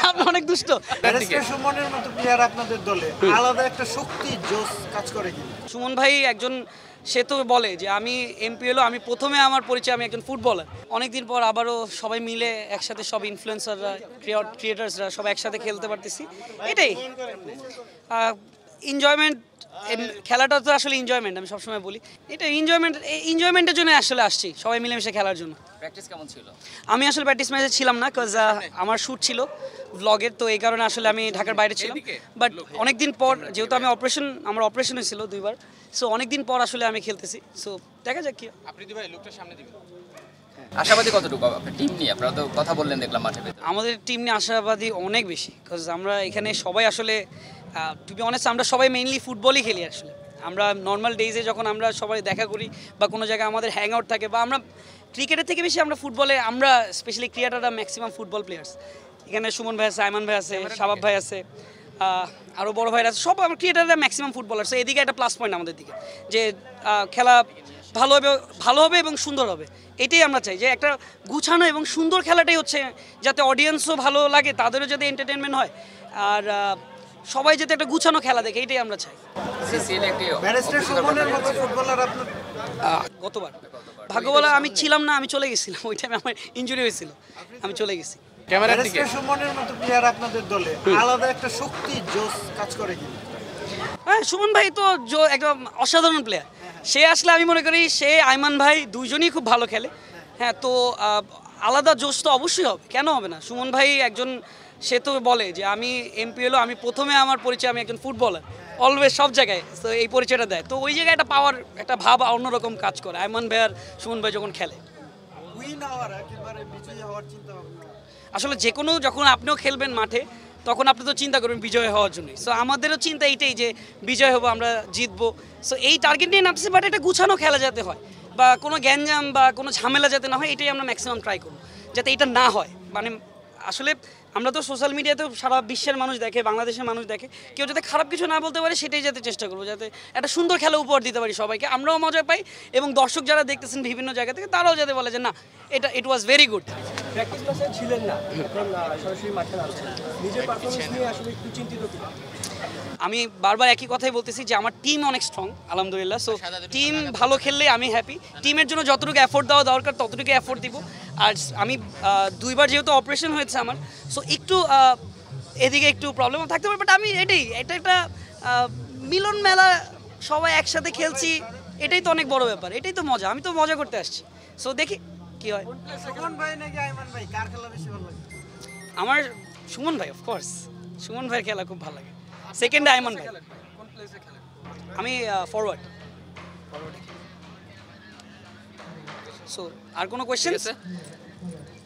আপনি অনেক দুষ্ট। সুমনের মতো প্লেয়ার আপনাদের দলে আলাদা একটা শক্তি জোশ কাজ করে কি? সুমন ভাই একজন, সে তো বলে যে আমি এমপিএলও আমি প্রথমে আমার পরিচয় আমি একজন ফুটবলার। অনেকদিন পর আবারও সবাই মিলে একসাথে সব ইনফ্লুয়েন্সাররা ক্রিয়েটার্সরা সব একসাথে খেলতে পারতেছি, এটাই এনজয়মেন্ট। খেলাটা তো আসলে এনজয়মেন্ট, আমি সবসময় বলি এটা এনজয়মেন্টের জন্য আসলে আসছি সবাই মিলেমিশে খেলার জন্য। প্র্যাকটিস কেমন ছিল? আমি আসলে প্র্যাকটিস ম্যাচে ছিলাম না, কজ আমার শ্যুট ছিল ব্লগের, তো এই কারণে আসলে আমি ঢাকার বাইরে ছিলাম। বাট অনেকদিন পর যেহেতু আমার অপারেশন হয়েছিল 2বার, সো অনেকদিন পর আসলে আমি খেলতেছি, সো দেখা যাক কি। আপনি ভাই লোকটা সামনে দিবেন। আশাবাদী কতটুকু আপনার টিম নিয়ে? আপনারা তো কথা বললেন দেখলাম মাঠে ভেতরে। আমাদের টিম নিয়ে আশাবাদী অনেক বেশি, কজ আমরা এখানে সবাই আসলে টু বি অনেস্ট আমরা সবাই মেইনলি ফুটবলই খেলি আসলে। আমরা নর্মাল ডেজে যখন আমরা সবাই দেখা করি বা কোনো জায়গায় আমাদের হ্যাং আউট থাকে, বা আমরা ক্রিকেটের থেকে বেশি আমরা ফুটবলে, আমরা স্পেশালি ক্রিকেটাররা ম্যাক্সিমাম ফুটবল প্লেয়ার্স। এখানে সুমন ভাই আছে, আইমান ভাই আছে, শাবাব ভাই আছে, আরও বড় ভাইরা আছে, সব আমরা ক্রিকেটাররা ম্যাক্সিমাম ফুটবলার। সো এদিকে একটা প্লাস পয়েন্ট আমাদের দিকে, যে খেলা ভালো হবে এবং সুন্দর হবে। এটাই আমরা চাই, যে একটা গুছানো এবং সুন্দর খেলাটাই হচ্ছে, যাতে অডিয়েন্সও ভালো লাগে, তাদেরও যাতে এন্টারটেনমেন্ট হয়, আর সবাই যাতে একটা গুছানো খেলা দেখে, এটাই আমরা চাই। সিসিএল একটি ব্যারিস্টার সুমনের মতো ফুটবলার আপনার গতবার ভাগ্যবলা আমি ছিলাম না, আমি চলে গেছিলাম ওই টাইমে, আমার ইনজুরি হয়েছিল, আমি চলে গেছি। ক্যামেরার দিকে। ব্যারিস্টার সুমনের মতো প্লেয়ার আপনাদের দলে আলাদা একটা শক্তি জোশ কাজ করে কি? হ্যাঁ, সুমন ভাই তো একদম অসাধারণ প্লেয়ার। সে আসলে আমি মনে করি সে আইমান ভাই দুইজনই খুব ভালো খেলে। হ্যাঁ, তো আলাদা জোশ তো অবশ্যই হবে, কেন হবে না। সুমন ভাই একজন, সে তো বলে যে আমি এমপিএলও আমি প্রথমে আমার পরিচয় আমি একজন ফুটবলার, অলওয়েজ সব জায়গায় তো এই পরিচয়টা দেয়। তো ওই জায়গায় একটা পাওয়ার, একটা ভাব অন্যরকম কাজ করে আইমান ভাই আর সুমন ভাই যখন খেলে। উইন হওয়ার একেবারে বিজয়ী হওয়ার চিন্তা ভাবনা আসলে যে কোনো, যখন আপনিও খেলবেন মাঠে, তখন আপনি তো চিন্তা করবেন বিজয় হওয়ার জন্যই। সো আমাদেরও চিন্তা এইটাই যে বিজয় হবো, আমরা জিতবো। সো এই টার্গেট নিয়ে নামতেছি, বাট এটা গুছানো খেলা যাতে হয়, বা কোনো গ্যাঞ্জাম বা কোনো ঝামেলা যাতে না হয়, এটাই আমরা ম্যাক্সিমাম ট্রাই করবো, যাতে এটা না হয়। মানে আসলে আমরা তো সোশ্যাল মিডিয়াতেও সারা বিশ্বের মানুষ দেখে, বাংলাদেশের মানুষ দেখে, কেউ যাতে খারাপ কিছু না বলতে পারে, সেটাই যাতে চেষ্টা করবো, যাতে একটা সুন্দর খেলা উপহার দিতে পারি সবাইকে, আমরাও মজা পাই, এবং দর্শক যারা দেখতেছেন বিভিন্ন জায়গা থেকে, তারাও যাতে বলে যে না, ইট ওয়াজ ভেরি গুড। প্র্যাকটিস ম্যাচে ছিলেন না, এখন সরাসরি মাঠে নামছেন, নিজের পারফরমেন্স নিয়ে আসলে একটু চিন্তিত কিনা? আমি বারবার একই কথাই বলতেছি যে আমার টিম অনেক স্ট্রং আলহামদুলিল্লাহ। সো টিম ভালো খেললে আমি হ্যাপি, টিমের জন্য যতটুকু এফোর্ট দেওয়া দরকার ততটুকু এফোর্ট দিব। আর আমি 2বার যেহেতু অপারেশন হয়েছে আমার, সো একটু এদিকে একটু প্রবলেম থাকতে পারে, বাট আমি এটা একটা মিলন মেলা, সবাই একসাথে খেলছি, এটাই তো অনেক বড় ব্যাপার, এটাই তো মজা, আমি তো মজা করতে আসছি। সো দেখি কি হয়। সুমন ভাই নাকি আইমান ভাই, কার খেলা বেশি ভালো লাগে? আমার সুমন ভাই, অফকোর্স সুমন ভাইয়ের খেলা খুব ভালো লাগে, সেকেন্ডে আইমান ভাই। আমি ফরওয়ার্ড। সো আর কোনো কোয়েশ্চেন?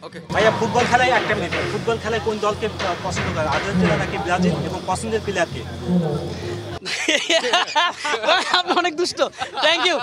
ওকে ভাইয়া, ফুটবল খেলায় একটা মিনিট, ফুটবল খেলায় কোন দলকে পছন্দ করে, আর্জেন্টিনা নাকি ব্রাজিল, এবং পছন্দের প্লেয়ারকে? আপনি অনেক দুষ্ট। Thank you.